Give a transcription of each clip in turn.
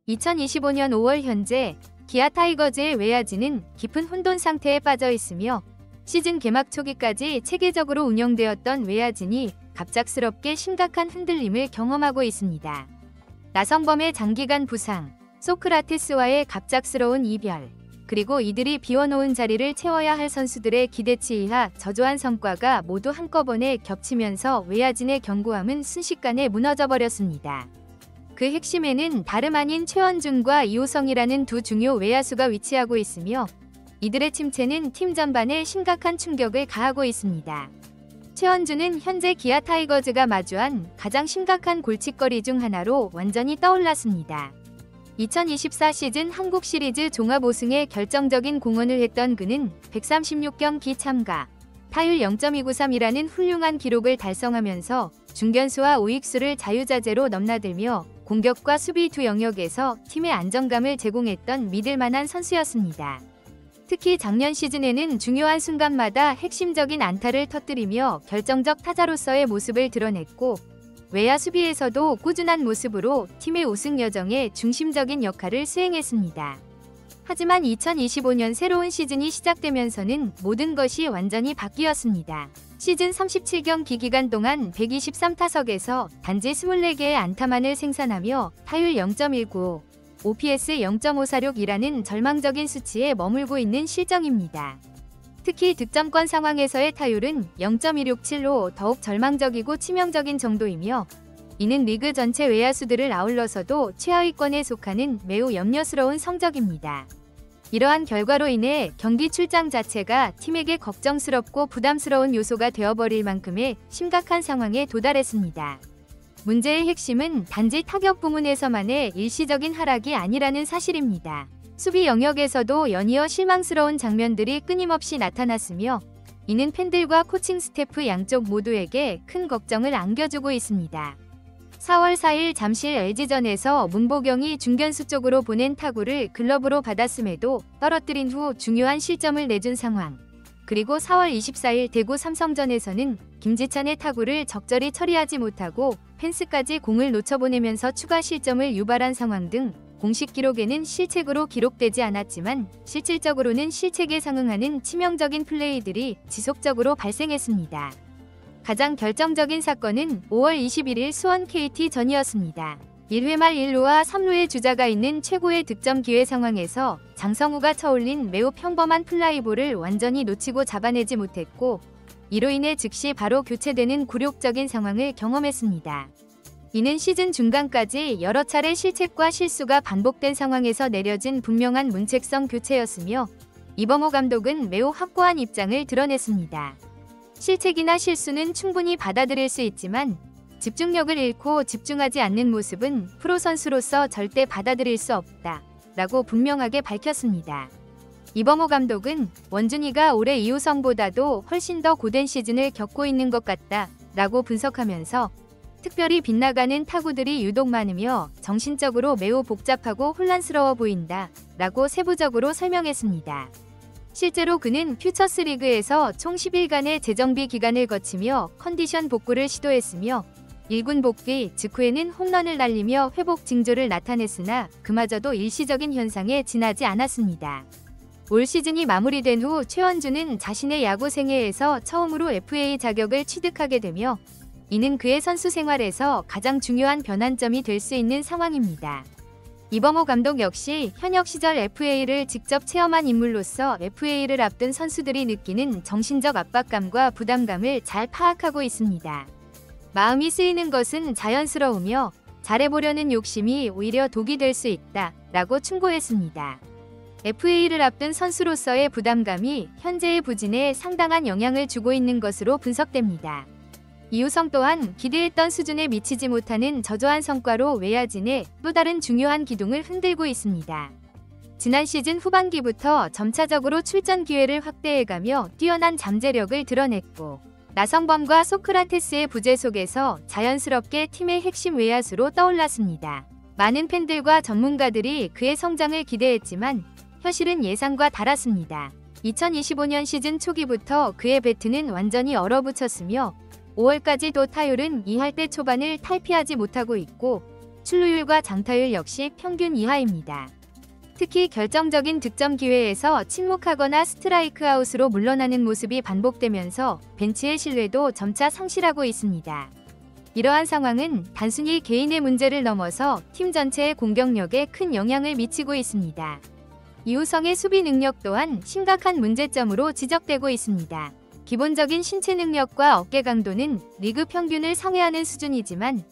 2025년 5월 현재 기아 타이거즈의 외야진은 깊은 혼돈 상태에 빠져 있으며 시즌 개막 초기까지 체계적으로 운영되었던 외야진이 갑작스럽게 심각한 흔들림을 경험하고 있습니다. 나성범의 장기간 부상, 소크라테스와의 갑작스러운 이별, 그리고 이들이 비워놓은 자리를 채워야 할 선수들의 기대치 이하 저조한 성과가 모두 한꺼번에 겹치면서 외야진의 견고함은 순식간에 무너져버렸습니다. 그 핵심에는 다름 아닌 최원준과 이호성이라는 두 중요 외야수가 위치하고 있으며 이들의 침체는 팀 전반에 심각한 충격을 가하고 있습니다. 최원준은 현재 기아 타이거즈가 마주한 가장 심각한 골칫거리 중 하나로 완전히 떠올랐습니다. 2024 시즌 한국 시리즈 종합 우승에 결정적인 공헌을 했던 그는 136경기 참가, 타율 0.293이라는 훌륭한 기록을 달성하면서 중견수와 우익수를 자유자재로 넘나들며 공격과 수비 두 영역에서 팀의 안정감을 제공했던 믿을만한 선수였습니다. 특히 작년 시즌에는 중요한 순간마다 핵심적인 안타를 터뜨리며 결정적 타자로서의 모습을 드러냈고 외야 수비에서도 꾸준한 모습으로 팀의 우승 여정에 중심적인 역할을 수행했습니다. 하지만 2025년 새로운 시즌이 시작되면서는 모든 것이 완전히 바뀌었습니다. 시즌 37경기 기간 동안 123타석에서 단지 24개의 안타만을 생산하며 타율 0.19, OPS 0.546이라는 절망적인 수치에 머물고 있는 실정입니다. 특히 득점권 상황에서의 타율은 0.267로 더욱 절망적이고 치명적인 정도이며 이는 리그 전체 외야수들을 아울러서도 최하위권에 속하는 매우 염려스러운 성적입니다. 이러한 결과로 인해 경기 출장 자체가 팀에게 걱정스럽고 부담스러운 요소가 되어버릴 만큼의 심각한 상황에 도달했습니다. 문제의 핵심은 단지 타격 부문에서만의 일시적인 하락이 아니라는 사실입니다. 수비 영역에서도 연이어 실망스러운 장면들이 끊임없이 나타났으며 이는 팬들과 코칭 스태프 양쪽 모두에게 큰 걱정을 안겨주고 있습니다. 4월 4일 잠실 LG전에서 문보경이 중견수 쪽으로 보낸 타구를 글러브로 받았음에도 떨어뜨린 후 중요한 실점을 내준 상황. 그리고 4월 24일 대구 삼성전에서는 김지찬의 타구를 적절히 처리하지 못하고 펜스까지 공을 놓쳐보내면서 추가 실점을 유발한 상황 등 공식 기록에는 실책으로 기록되지 않았지만 실질적으로는 실책에 상응하는 치명적인 플레이들이 지속적으로 발생했습니다. 가장 결정적인 사건은 5월 21일 수원 KT전이었습니다. 1회 말 1루와 3루의 주자가 있는 최고의 득점 기회 상황에서 장성우가 쳐올린 매우 평범한 플라이볼을 완전히 놓치고 잡아내지 못했고 이로 인해 즉시 바로 교체되는 굴욕적인 상황을 경험했습니다. 이는 시즌 중간까지 여러 차례 실책과 실수가 반복된 상황에서 내려진 분명한 문책성 교체였으며 이범호 감독은 매우 확고한 입장을 드러냈습니다. 실책이나 실수는 충분히 받아들일 수 있지만 집중력을 잃고 집중하지 않는 모습은 프로 선수로서 절대 받아들일 수 없다 라고 분명하게 밝혔습니다. 이범호 감독은 원준이가 올해 이호성보다도 훨씬 더 고된 시즌을 겪고 있는 것 같다 라고 분석하면서 특별히 빗나가는 타구들이 유독 많으며 정신적으로 매우 복잡하고 혼란스러워 보인다 라고 세부적으로 설명했습니다. 실제로 그는 퓨처스 리그에서 총 10일간의 재정비 기간을 거치며 컨디션 복구를 시도했으며 1군 복귀 직후에는 홈런을 날리며 회복 징조를 나타냈으나 그마저도 일시적인 현상에 지나지 않았습니다. 올 시즌이 마무리된 후 최원준은 자신의 야구 생애에서 처음으로 FA 자격을 취득하게 되며 이는 그의 선수 생활에서 가장 중요한 변환점이 될 수 있는 상황입니다. 이범호 감독 역시 현역 시절 FA를 직접 체험한 인물로서 FA를 앞둔 선수들이 느끼는 정신적 압박감과 부담감을 잘 파악하고 있습니다. 마음이 쓰이는 것은 자연스러우며 잘해보려는 욕심이 오히려 독이 될 수 있다 라고 충고했습니다. FA를 앞둔 선수로서의 부담감이 현재의 부진에 상당한 영향을 주고 있는 것으로 분석됩니다. 이호성 또한 기대했던 수준에 미치지 못하는 저조한 성과로 외야진의 또 다른 중요한 기둥을 흔들고 있습니다. 지난 시즌 후반기부터 점차적으로 출전 기회를 확대해가며 뛰어난 잠재력을 드러냈고 나성범과 소크라테스의 부재 속에서 자연스럽게 팀의 핵심 외야수로 떠올랐습니다. 많은 팬들과 전문가들이 그의 성장을 기대했지만 현실은 예상과 달랐습니다. 2025년 시즌 초기부터 그의 배트는 완전히 얼어붙었으며 5월까지도 타율은 2할대 초반을 탈피하지 못하고 있고 출루율과 장타율 역시 평균 이하입니다. 특히 결정적인 득점 기회에서 침묵하거나 스트라이크 아웃으로 물러나는 모습이 반복되면서 벤치의 신뢰도 점차 상실하고 있습니다. 이러한 상황은 단순히 개인의 문제를 넘어서 팀 전체의 공격력에 큰 영향을 미치고 있습니다. 이우성의 수비 능력 또한 심각한 문제점으로 지적되고 있습니다. 기본적인 신체 능력과 어깨 강도는 리그 평균을 상회하는 수준이지만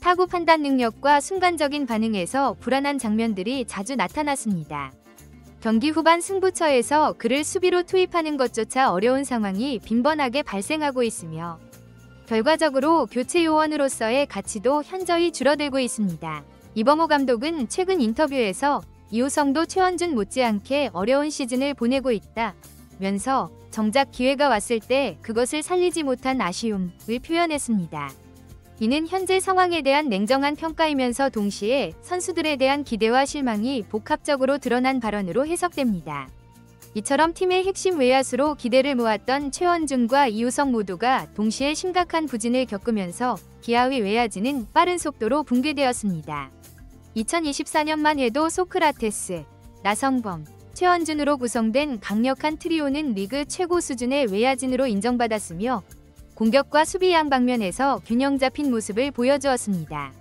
타구 판단 능력과 순간적인 반응에서 불안한 장면들이 자주 나타났습니다. 경기 후반 승부처에서 그를 수비로 투입하는 것조차 어려운 상황이 빈번하게 발생하고 있으며 결과적으로 교체 요원으로서의 가치도 현저히 줄어들고 있습니다. 이범호 감독은 최근 인터뷰에서 이우성도 최원준 못지않게 어려운 시즌을 보내고 있다면서 정작 기회가 왔을 때 그것을 살리지 못한 아쉬움을 표현했습니다. 이는 현재 상황에 대한 냉정한 평가이면서 동시에 선수들에 대한 기대와 실망이 복합적으로 드러난 발언으로 해석됩니다. 이처럼 팀의 핵심 외야수로 기대를 모았던 최원준과 이우성 모두가 동시에 심각한 부진을 겪으면서 기아의 외야진은 빠른 속도로 붕괴되었습니다. 2024년만 해도 소크라테스, 나성범, 최원준으로 구성된 강력한 트리오는 리그 최고 수준의 외야진으로 인정받았으며 공격과 수비 양 방면에서 균형 잡힌 모습을 보여주었습니다.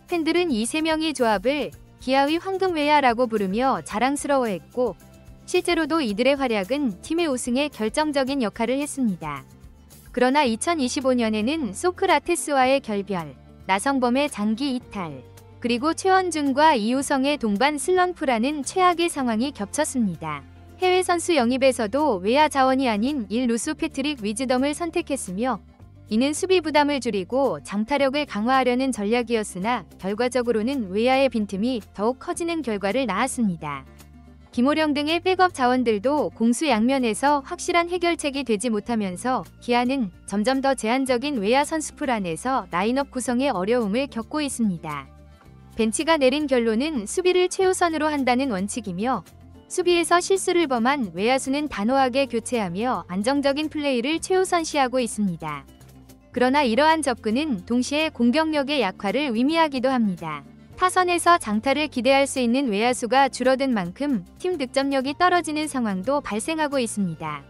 팬들은 이 세 명의 조합을 기아의 황금 외야라고 부르며 자랑스러워했고 실제로도 이들의 활약은 팀의 우승에 결정적인 역할을 했습니다. 그러나 2025년에는 소크라테스와의 결별, 나성범의 장기 이탈, 그리고 최원준과 이우성의 동반 슬럼프라는 최악의 상황이 겹쳤습니다. 해외 선수 영입에서도 외야 자원이 아닌 루스 패트릭 위즈덤을 선택했으며 이는 수비 부담을 줄이고 장타력을 강화하려는 전략이었으나 결과적으로는 외야의 빈틈이 더욱 커지는 결과를 낳았습니다. 김호령 등의 백업 자원들도 공수 양면에서 확실한 해결책이 되지 못하면서 기아는 점점 더 제한적인 외야 선수풀 안에서 라인업 구성에 어려움을 겪고 있습니다. 벤치가 내린 결론은 수비를 최우선으로 한다는 원칙이며 수비에서 실수를 범한 외야수는 단호하게 교체하며 안정적인 플레이를 최우선시하고 있습니다. 그러나 이러한 접근은 동시에 공격력의 약화를 의미하기도 합니다. 타선에서 장타를 기대할 수 있는 외야수가 줄어든 만큼 팀 득점력이 떨어지는 상황도 발생하고 있습니다.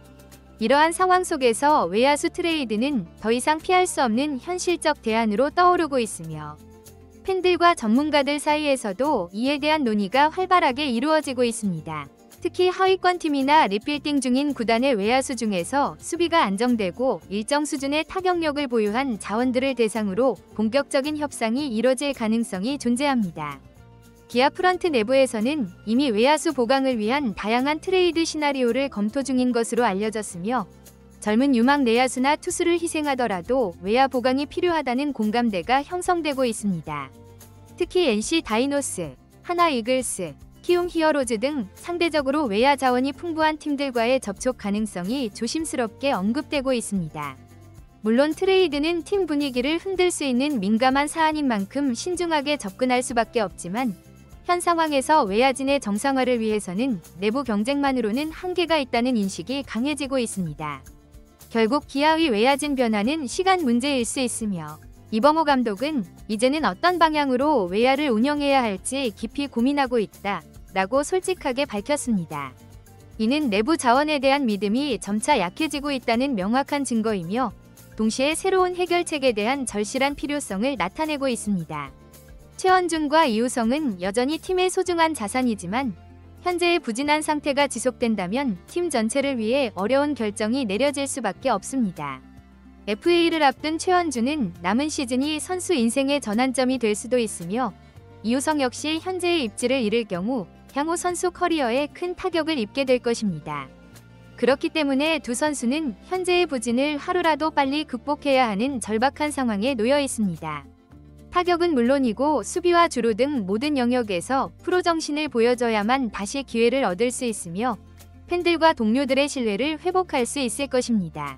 이러한 상황 속에서 외야수 트레이드는 더 이상 피할 수 없는 현실적 대안으로 떠오르고 있으며 팬들과 전문가들 사이에서도 이에 대한 논의가 활발하게 이루어지고 있습니다. 특히 하위권 팀이나 리빌딩 중인 구단의 외야수 중에서 수비가 안정되고 일정 수준의 타격력을 보유한 자원들을 대상으로 본격적인 협상이 이뤄질 가능성이 존재합니다. 기아 프런트 내부에서는 이미 외야수 보강을 위한 다양한 트레이드 시나리오를 검토 중인 것으로 알려졌으며 젊은 유망 내야수나 투수를 희생하더라도 외야 보강이 필요하다는 공감대가 형성되고 있습니다. 특히 NC 다이노스, 하나 이글스, 키움 히어로즈 등 상대적으로 외야 자원이 풍부한 팀들과의 접촉 가능성이 조심스럽게 언급되고 있습니다. 물론 트레이드는 팀 분위기를 흔들 수 있는 민감한 사안인 만큼 신중하게 접근할 수밖에 없지만 현 상황에서 외야진의 정상화를 위해서는 내부 경쟁만으로는 한계가 있다는 인식이 강해지고 있습니다. 결국 기아의 외야진 변화는 시간 문제일 수 있으며 이범호 감독은 이제는 어떤 방향으로 외야를 운영해야 할지 깊이 고민하고 있다 라고 솔직하게 밝혔습니다. 이는 내부 자원에 대한 믿음이 점차 약해지고 있다는 명확한 증거이며 동시에 새로운 해결책에 대한 절실한 필요성을 나타내고 있습니다. 최원준과 이우성은 여전히 팀의 소중한 자산이지만 현재의 부진한 상태가 지속된다면 팀 전체를 위해 어려운 결정이 내려질 수밖에 없습니다. FA를 앞둔 최원준은 남은 시즌이 선수 인생의 전환점이 될 수도 있으며 이우성 역시 현재의 입지를 잃을 경우 향후 선수 커리어에 큰 타격을 입게 될 것입니다. 그렇기 때문에 두 선수는 현재의 부진을 하루라도 빨리 극복해야 하는 절박한 상황에 놓여 있습니다. 타격은 물론이고 수비와 주루 등 모든 영역에서 프로 정신을 보여줘야만 다시 기회를 얻을 수 있으며 팬들과 동료들의 신뢰를 회복할 수 있을 것입니다.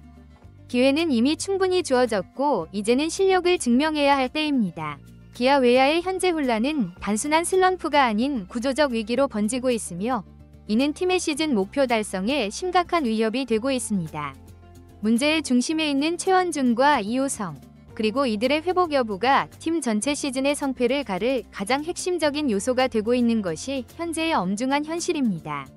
기회는 이미 충분히 주어졌고 이제는 실력을 증명해야 할 때입니다. 기아 외야의 현재 혼란은 단순한 슬럼프가 아닌 구조적 위기로 번지고 있으며 이는 팀의 시즌 목표 달성에 심각한 위협이 되고 있습니다. 문제의 중심에 있는 최원준과 이우성, 그리고 이들의 회복 여부가 팀 전체 시즌의 성패를 가를 가장 핵심적인 요소가 되고 있는 것이 현재의 엄중한 현실입니다.